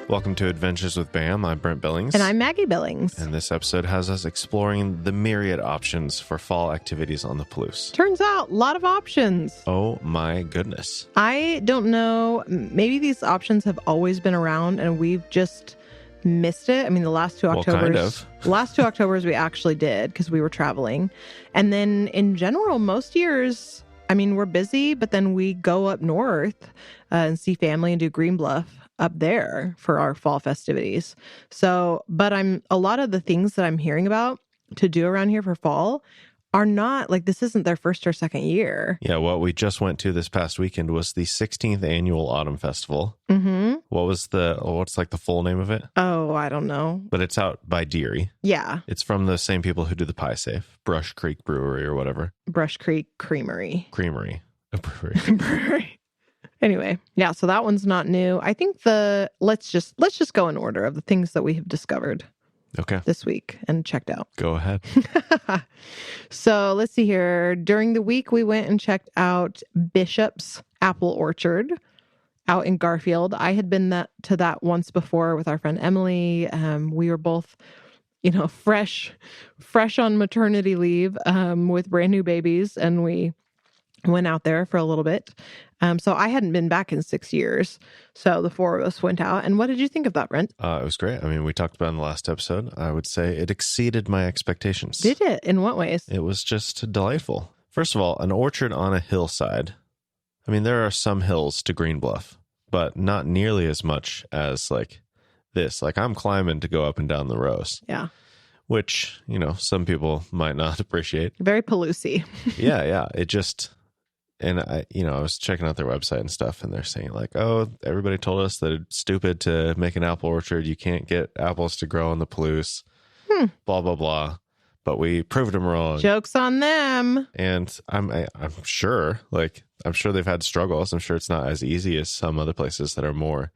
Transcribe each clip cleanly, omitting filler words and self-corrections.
Welcome to Adventures with Bam. I'm Brent Billings. And I'm Maggie Billings. And this episode has us exploring the myriad options for fall activities on the Palouse. Turns out, a lot of options. Oh my goodness. I don't know. Maybe these options have always been around and we've just missed it. I mean, the last two Octobers. Well, kind of. Last two Octobers we actually did because we were traveling. And then in general, most years, I mean, we're busy, but then we go up north and see family and do Green Bluff up there for our fall festivities. So, but a lot of the things that I'm hearing about to do around here for fall are not like, this isn't their first or second year. Yeah, what we just went to this past weekend was the 16th annual Autumn Festival. Mm-hmm. What's like the full name of it? Oh, I don't know. But it's out by Deary. Yeah. It's from the same people who do the Pie Safe, Brush Creek Brewery or whatever. Brush Creek Creamery. Creamery. A brewery. Brewery. Anyway, yeah, so that one's not new. I think let's just go in order of the things that we have discovered this week and checked out. Go ahead. So let's see here. During the week, we went and checked out Bishop's Apple Orchard out in Garfield. I had been to that once before with our friend Emily. We were both, fresh on maternity leave with brand new babies, and we went out there for a little bit. So I hadn't been back in 6 years. So the four of us went out. And what did you think of that, Brent? It was great. I mean, we talked about it in the last episode. I would say it exceeded my expectations. Did it? In what ways? It was just delightful. First of all, an orchard on a hillside. I mean, there are some hills to Green Bluff, but not nearly as much as like this. Like I'm climbing to go up and down the rows. Yeah. Which, some people might not appreciate. Very Palouse-y. Yeah. It just... And I was checking out their website and stuff, and they're saying like, oh, everybody told us that it's stupid to make an apple orchard. You can't get apples to grow on the Palouse, blah, blah, blah. But we proved them wrong. Joke's on them. And I'm sure they've had struggles. I'm sure it's not as easy as some other places that are more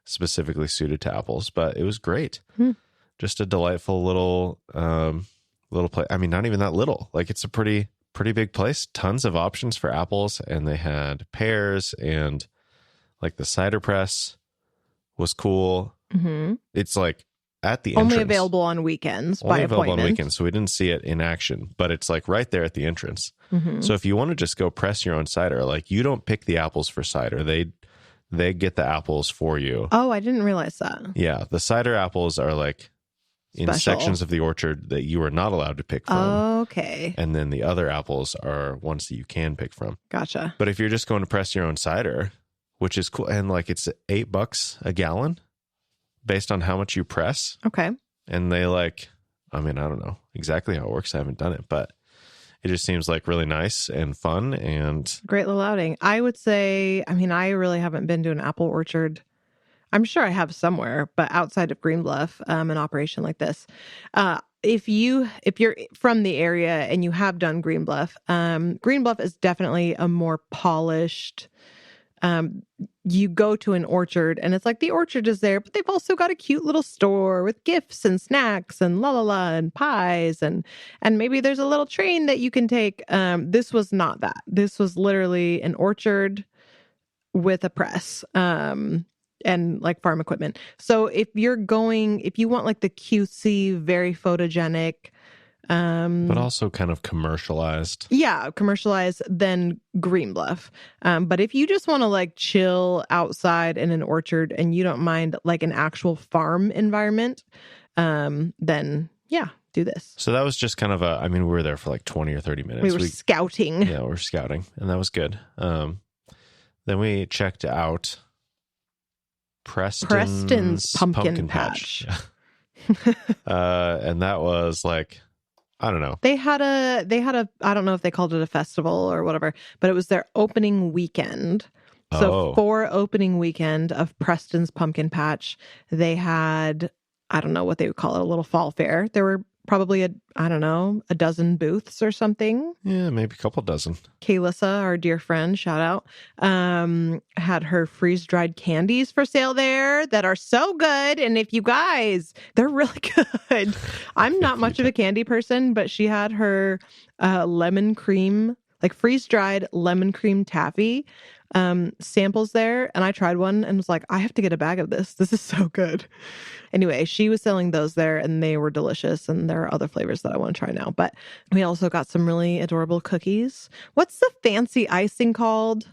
specifically suited to apples, but it was great. Just a delightful little place. I mean, not even that little. Like it's a pretty big place, tons of options for apples, and they had pears, and like the cider press was cool. Mm-hmm. It's like at the entrance. Only available on weekends by appointment. Available on weekends, so we didn't see it in action, but it's like right there at the entrance. Mm-hmm. So if you want to just go press your own cider, like you don't pick the apples for cider, they get the apples for you. Oh, I didn't realize that. Yeah, the cider apples are like in Special. sections of the orchard that you are not allowed to pick from. Okay. And then the other apples are ones that you can pick from. Gotcha. But if you're just going to press your own cider, which is cool, and like it's $8 a gallon based on how much you press. Okay. And they I don't know exactly how it works. I haven't done it, but it just seems like really nice and fun and great little outing. I would say, I really haven't been to an apple orchard. I'm sure I have somewhere, but outside of Green Bluff, an operation like this. If you're from the area and you have done Green Bluff is definitely a more polished. You go to an orchard and it's like the orchard is there, but they've also got a cute little store with gifts and snacks and and pies and maybe there's a little train that you can take. This was not that. This was literally an orchard with a press. And like farm equipment. So if you want like the cutesy, very photogenic, but also kind of commercialized. Yeah, commercialized, then Green Bluff. But if you just want to like chill outside in an orchard and you don't mind like an actual farm environment, then yeah, do this. So that was just kind of we were there for like 20 or 30 minutes. We were scouting. Yeah, we were scouting, and that was good. Then we checked out Preston's Pumpkin Patch. And that was like, I don't know. They had a, I don't know if they called it a festival or whatever, but it was their opening weekend. So for opening weekend of Preston's Pumpkin Patch, they had, I don't know what they would call it, a little fall fair. There were probably a dozen booths or something. Yeah, maybe a couple dozen. Kaylissa, our dear friend, shout out, had her freeze-dried candies for sale there that are so good. And if you guys, they're really good. I'm not much of a candy person, but she had her lemon cream, like freeze-dried lemon cream taffy. samples there, and I tried one and was like, I have to get a bag of this. This is so good. Anyway, she was selling those there, and they were delicious, and there are other flavors that I want to try now. But we also got some really adorable cookies. What's the fancy icing called?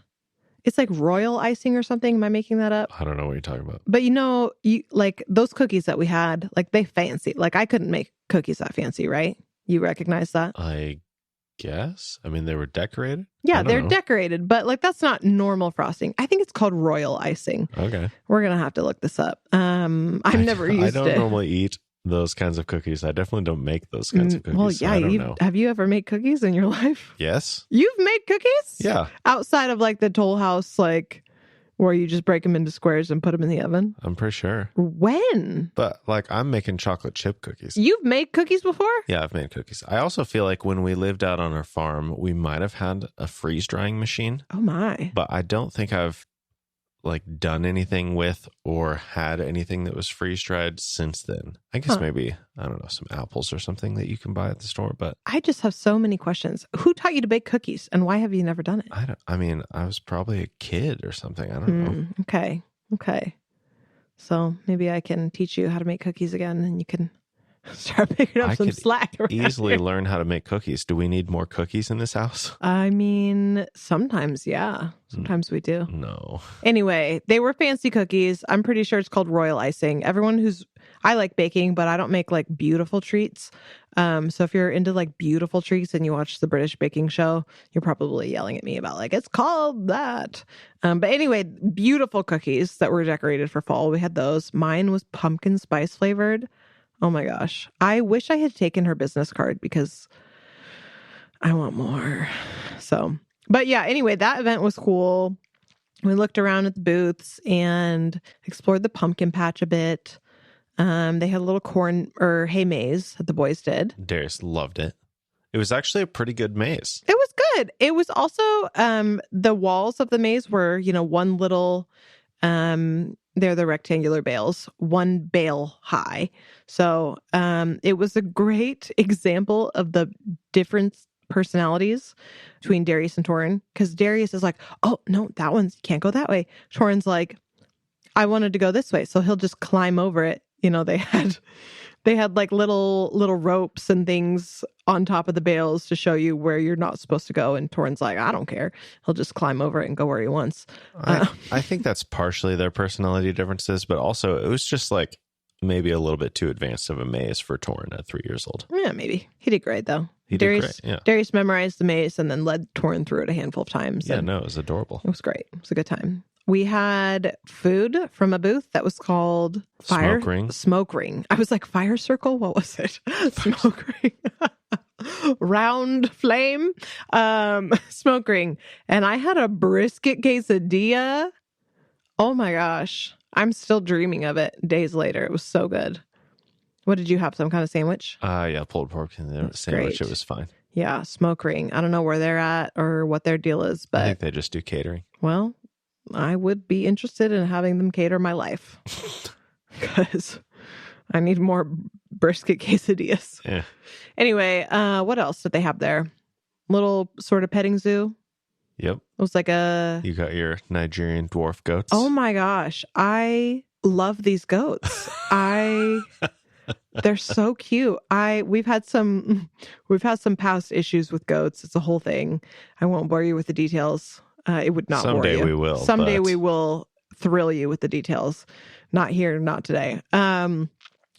It's like royal icing or something. Am I making that up? I don't know what you're talking about. But you like those cookies that we had, like they fancy. Like I couldn't make cookies that fancy, right? You recognize that? I guess. I mean, they were decorated. Yeah, they're decorated, but like that's not normal frosting. I think it's called royal icing. Okay. We're gonna have to look this up. I've never used it. I don't normally eat those kinds of cookies. I definitely don't make those kinds of cookies. Well, yeah, so I don't know. Have you ever made cookies in your life? Yes. You've made cookies? Yeah. Outside of like the Toll House, like where you just break them into squares and put them in the oven? I'm pretty sure. When? But like I'm making chocolate chip cookies. You've made cookies before? Yeah, I've made cookies. I also feel like when we lived out on our farm, we might have had a freeze drying machine. Oh my. But I don't think I've like done anything with or had anything that was freeze dried since then. I guess maybe, I don't know, some apples or something that you can buy at the store, but I just have so many questions. Who taught you to bake cookies and why have you never done it? I mean, I was probably a kid or something. I don't know. Okay. So maybe I can teach you how to make cookies again and you can start picking up some slack. Easily learn how to make cookies. Do we need more cookies in this house? I mean, sometimes, yeah. Sometimes we do. No. Anyway, they were fancy cookies. I'm pretty sure it's called royal icing. I like baking, but I don't make like beautiful treats. So if you're into like beautiful treats and you watch the British baking show, you're probably yelling at me about like, it's called that. But anyway, beautiful cookies that were decorated for fall. We had those. Mine was pumpkin spice flavored. Oh my gosh. I wish I had taken her business card because I want more. So, but yeah, anyway, that event was cool. We looked around at the booths and explored the pumpkin patch a bit. They had a little corn or hay maze that the boys did. Darius loved it. It was actually a pretty good maze. It was good. It was also, the walls of the maze were, one little, they're the rectangular bales, one bale high. So it was a great example of the different personalities between Darius and Torin. Because Darius is like, oh, no, that one's can't go that way. Torin's like, I wanted to go this way. So he'll just climb over it. They had like little ropes and things on top of the bales to show you where you're not supposed to go. And Torin's like, I don't care. He'll just climb over it and go where he wants. I think that's partially their personality differences, but also it was just like maybe a little bit too advanced of a maze for Torin at 3 years old. Yeah, maybe. He did great though. Did great, yeah. Darius memorized the maze and then led Torin through it a handful of times. Yeah, no, it was adorable. It was great. It was a good time. We had food from a booth that was called Smoke Ring. I was like, Fire Circle? What was it? Smoke Ring. Round Flame. Smoke Ring. And I had a brisket quesadilla. Oh my gosh. I'm still dreaming of it days later. It was so good. What did you have? Some kind of sandwich? Yeah, pulled pork in the sandwich. Great. It was fine. Yeah, Smoke Ring. I don't know where they're at or what their deal is, but I think they just do catering. Well, I would be interested in having them cater my life because I need more brisket quesadillas. Yeah. Anyway, what else did they have there? Little sort of petting zoo. Yep. It was like You got your Nigerian dwarf goats. Oh my gosh. I love these goats. They're so cute. We've had some past issues with goats. It's a whole thing. I won't bore you with the details. It would not bore you. Someday we will. Someday we will thrill you with the details. Not here, not today.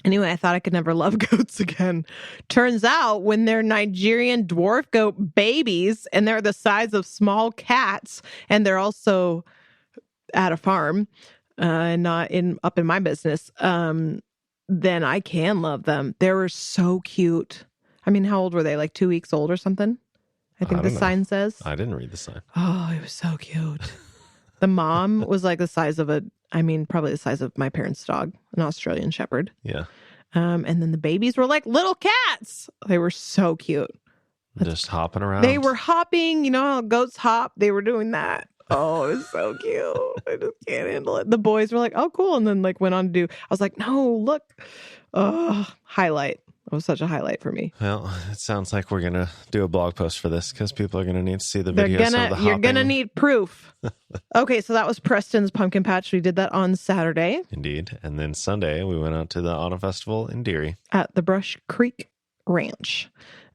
Anyway, I thought I could never love goats again. Turns out when they're Nigerian dwarf goat babies and they're the size of small cats and they're also at a farm and not up in my business, then I can love them. They were so cute. I mean, how old were they? Like 2 weeks old or something? I think the sign says. I didn't read the sign. Oh, it was so cute. The mom was like the size of probably the size of my parents' dog, an Australian Shepherd. Yeah. And then the babies were like little cats. They were so cute. Just hopping around. They were hopping. You know how goats hop? They were doing that. Oh, it was so cute. I just can't handle it. The boys were like, oh, cool. And then like went on to do, I was like, no, look. Oh, highlight That was such a highlight for me. Well, it sounds like we're going to do a blog post for this because people are going to need to see the videos of the hopping. You're going to need proof. Okay, so that was Preston's Pumpkin Patch. We did that on Saturday. Indeed. And then Sunday, we went out to the Autumn Festival in Deary. At the Brush Creek Ranch.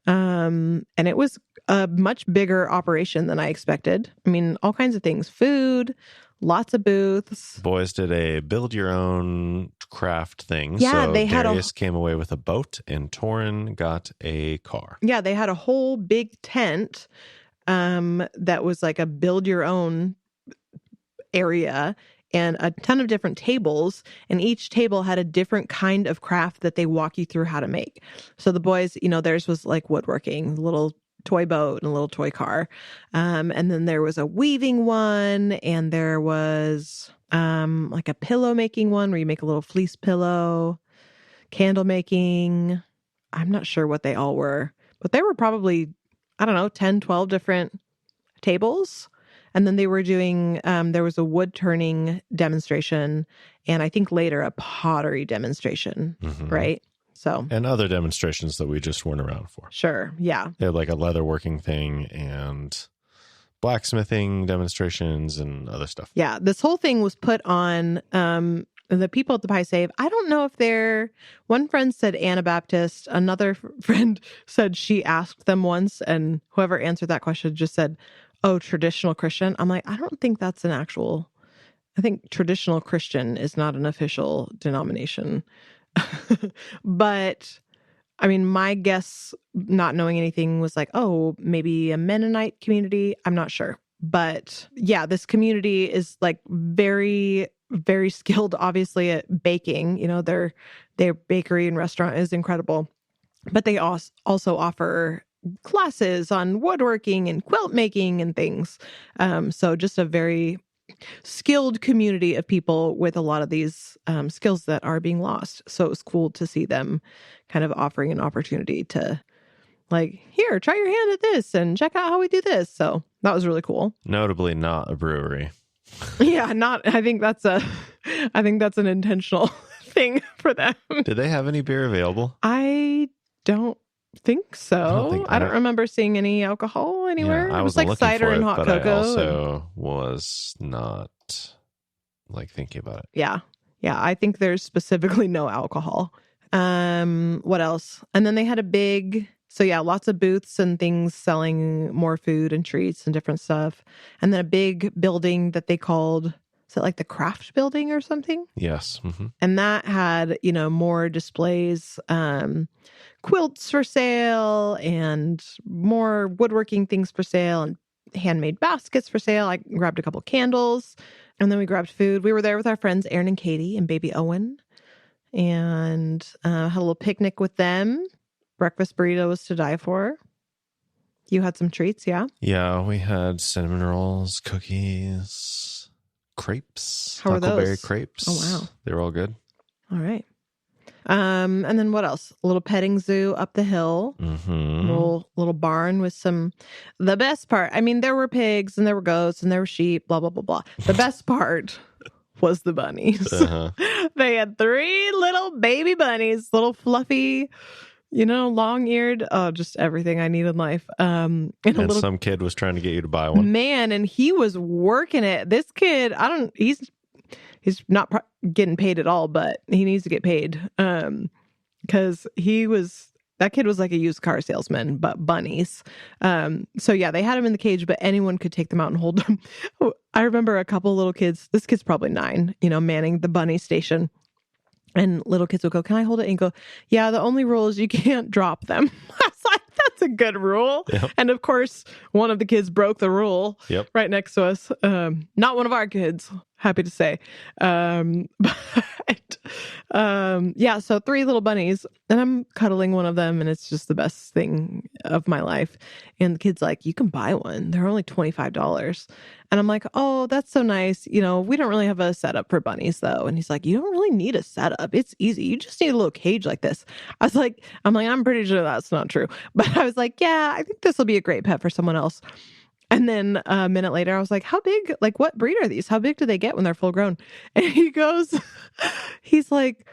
And it was a much bigger operation than I expected. I mean, all kinds of things. Food, lots of booths. Boys did a build-your-own craft thing. Yeah, so they had Darius came away with a boat, and Torin got a car. Yeah, they had a whole big tent that was like a build-your-own area and a ton of different tables. And each table had a different kind of craft that they walk you through how to make. So the boys, theirs was like woodworking, a little toy boat and a little toy car. And then there was a weaving one, and there was like a pillow making one where you make a little fleece pillow, candle making. I'm not sure what they all were, but there were probably, 10, 12 different tables. And then they were doing, there was a wood turning demonstration, and I think later a pottery demonstration, right? So, and other demonstrations that we just weren't around for. Sure. Yeah. They had like a leatherworking thing and blacksmithing demonstrations and other stuff. Yeah. This whole thing was put on the people at the Pie Save. I don't know if one friend said Anabaptist. Another friend said she asked them once, and whoever answered that question just said, oh, traditional Christian. I'm like, I don't think that's I think traditional Christian is not an official denomination. But I mean, my guess, not knowing anything, was like, oh, maybe a Mennonite community. I'm not sure. But yeah, this community is like very, very skilled, obviously, at baking. Their bakery and restaurant is incredible. But they also offer classes on woodworking and quilt making and things. So just a very skilled community of people with a lot of these skills that are being lost. So it was cool to see them kind of offering an opportunity to like, here, try your hand at this and check out how we do this. So that was really cool. Notably not a brewery. Yeah, I think that's an intentional thing for them. Did they have any beer available? I don't think so. I don't remember seeing any alcohol anywhere. Yeah, it was like cider and hot cocoa. I also was not like thinking about it. Yeah. Yeah. I think there's specifically no alcohol. What else? And then they had lots of booths and things selling more food and treats and different stuff. And then a big building that they called, is it like the craft building or something? Yes. Mm-hmm. And that had, more displays, quilts for sale and more woodworking things for sale and handmade baskets for sale. I grabbed a couple candles, and then we grabbed food. We were there with our friends Aaron and Katie and baby Owen, and had a little picnic with them. Breakfast burrito was to die for. You had some treats, yeah? Yeah, we had cinnamon rolls, cookies, crepes. How were those? Huckleberry crepes. Oh, wow. They were all good. All right. And then what else? A little petting zoo up the hill. Mm-hmm. Little barn with the best part. I mean, there were pigs and there were goats and there were sheep, blah, blah, blah, blah. The best part was the bunnies. Uh-huh. They had 3 little baby bunnies, little fluffy, long-eared, just everything I need in life. And some kid was trying to get you to buy one. Man, and he was working it. This kid, he's not getting paid at all, but he needs to get paid. Because that kid was like a used car salesman, but bunnies. So yeah, they had him in the cage, but anyone could take them out and hold them. I remember a couple little kids, this kid's probably 9, manning the bunny station. And little kids would go, can I hold it? And go, yeah, the only rule is you can't drop them. I was like, that's a good rule. Yep. And of course, one of the kids broke the rule right next to us. Not one of our kids, happy to say. So 3 little bunnies, and I'm cuddling one of them, and it's just the best thing of my life. And the kid's like, you can buy one. They're only $25. And I'm like, oh, that's so nice. We don't really have a setup for bunnies, though. And he's like, you don't really need a setup. It's easy. You just need a little cage like this. I'm pretty sure that's not true. But I was like, yeah, I think this will be a great pet for someone else. And then a minute later, I was like, how big, what breed are these? How big do they get when they're full grown? And he's like,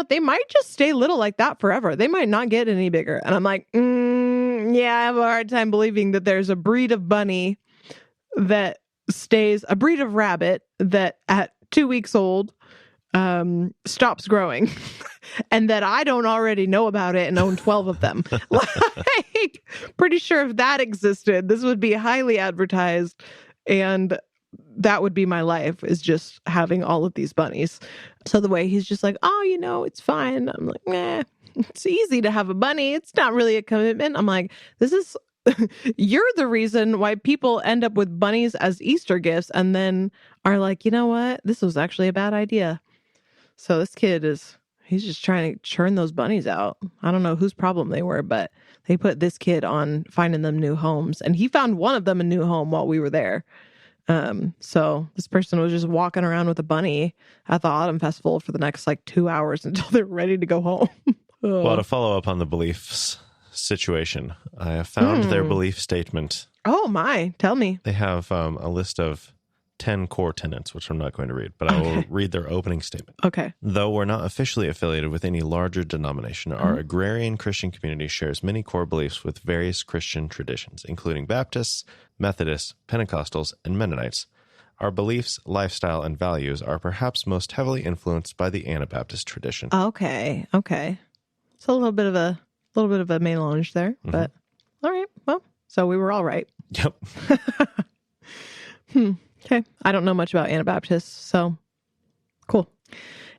They might just stay little like that forever. They might not get any bigger. And I'm like, yeah, I have a hard time believing that there's a breed of bunny that stays, a breed of rabbit that at 2 weeks old stops growing and that I don't already know about it and own 12 of them. Like, pretty sure if that existed, this would be highly advertised, and that would be my life, is just having all of these bunnies. So the way he's just like, oh, it's fine. I'm like, nah, it's easy to have a bunny. It's not really a commitment. I'm like, you're the reason why people end up with bunnies as Easter gifts and then are like, you know what? This was actually a bad idea. So this kid he's just trying to churn those bunnies out. I don't know whose problem they were, but they put this kid on finding them new homes. And he found one of them a new home while we were there. So this person was just walking around with a bunny at the autumn festival for the next 2 hours until they're ready to go home. Well, to follow up on the beliefs situation, I have found their belief statement. Oh my, tell me. They have a list of 10 core tenets, which I'm not going to read, but I will read their opening statement. Okay. Though we're not officially affiliated with any larger denomination, our agrarian Christian community shares many core beliefs with various Christian traditions, including Baptists, Methodists, Pentecostals, and Mennonites. Our beliefs, lifestyle, and values are perhaps most heavily influenced by the Anabaptist tradition. Okay. So a little bit of a melange there, but all right. Well, so we were all right. Yep. Okay. I don't know much about Anabaptists, so cool.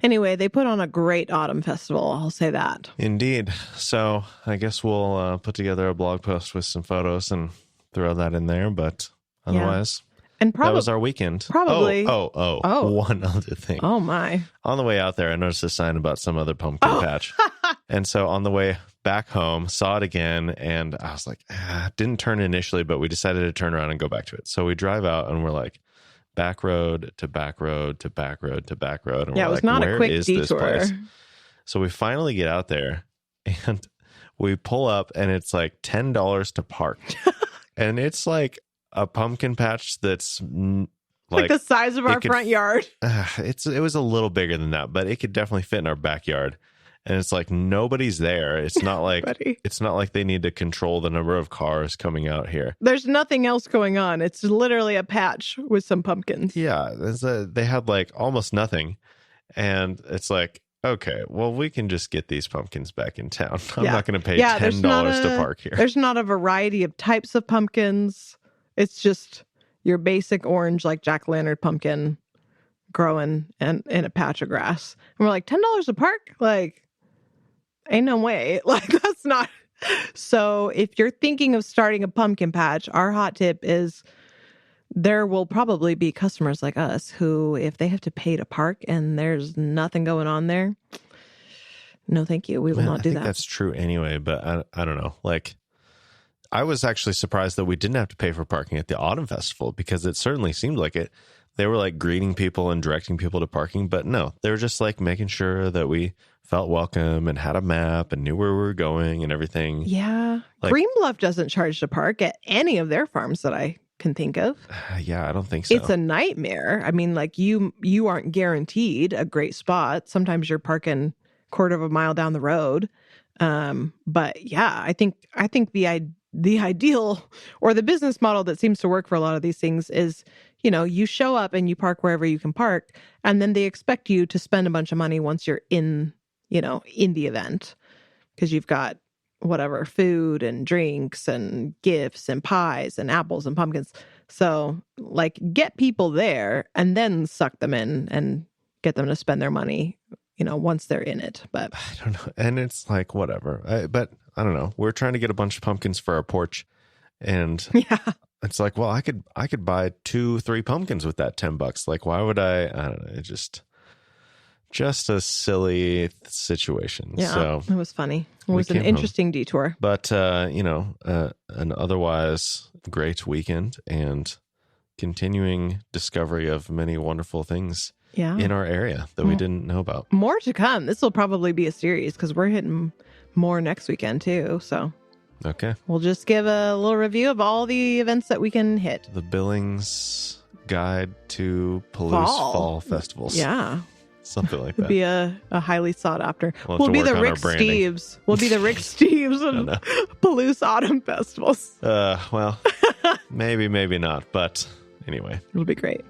Anyway, they put on a great autumn festival. I'll say that. Indeed. So I guess we'll put together a blog post with some photos and throw that in there. But otherwise, and that was our weekend. Probably. Oh, one other thing. Oh, my. On the way out there, I noticed a sign about some other pumpkin patch. And so on the way back home, saw it again, and I was like, didn't turn initially, but we decided to turn around and go back to it. So we drive out, and we're like, back road to back road to back road to back road. And yeah, we're it was not a quick detour. This place? So we finally get out there, and we pull up, and it's like $10 to park. And it's like a pumpkin patch that's like the size of our front yard. It was a little bigger than that, but it could definitely fit in our backyard. And it's like nobody's there. It's not like it's not like they need to control the number of cars coming out here. There's nothing else going on. It's literally a patch with some pumpkins. Yeah, they had like almost nothing, and it's like, okay, well, we can just get these pumpkins back in town. I'm not going to pay $10 to park here. There's not a variety of types of pumpkins. It's just your basic orange, like jack-o'-lantern pumpkin growing and in a patch of grass. And we're like, $10 a park? Like, ain't no way. Like, that's not. So if you're thinking of starting a pumpkin patch, our hot tip is there will probably be customers like us who, if they have to pay to park and there's nothing going on there, no, thank you. We will not do that. That's true anyway, but I don't know. Like, I was actually surprised that we didn't have to pay for parking at the Autumn Festival, because it certainly seemed like it. They were like greeting people and directing people to parking, but no, they were just like making sure that we felt welcome and had a map and knew where we were going and everything. Yeah. Like, Greenbluff doesn't charge to park at any of their farms that I can think of. Yeah, I don't think so. It's a nightmare. I mean, like you aren't guaranteed a great spot. Sometimes you're parking quarter of a mile down the road. But yeah, I think the ideal or the business model that seems to work for a lot of these things is, you show up and you park wherever you can park, and then they expect you to spend a bunch of money once you're in the event, because you've got whatever food and drinks and gifts and pies and apples and pumpkins. So like, get people there and then suck them in and get them to spend their money, once they're in it. But I don't know. And it's like, whatever. But I don't know. We're trying to get a bunch of pumpkins for our porch, and it's like, well, I could buy 2-3 pumpkins with that $10. Like, why would I don't know. It just a silly situation. Yeah, so it was funny. It was an interesting detour. But, an otherwise great weekend and continuing discovery of many wonderful things in our area that we didn't know about. More to come. This will probably be a series because we're hitting more next weekend too. So okay, we'll just give a little review of all the events that we can hit. The Billings Guide to Palouse Fall Festivals. Yeah. Something like Would that. be a highly sought after. We'll have We'll to be work the on Rick our branding. Steves. We'll be the Rick Steves of Palouse Autumn Festivals. Well, maybe not. But anyway. It'll be great.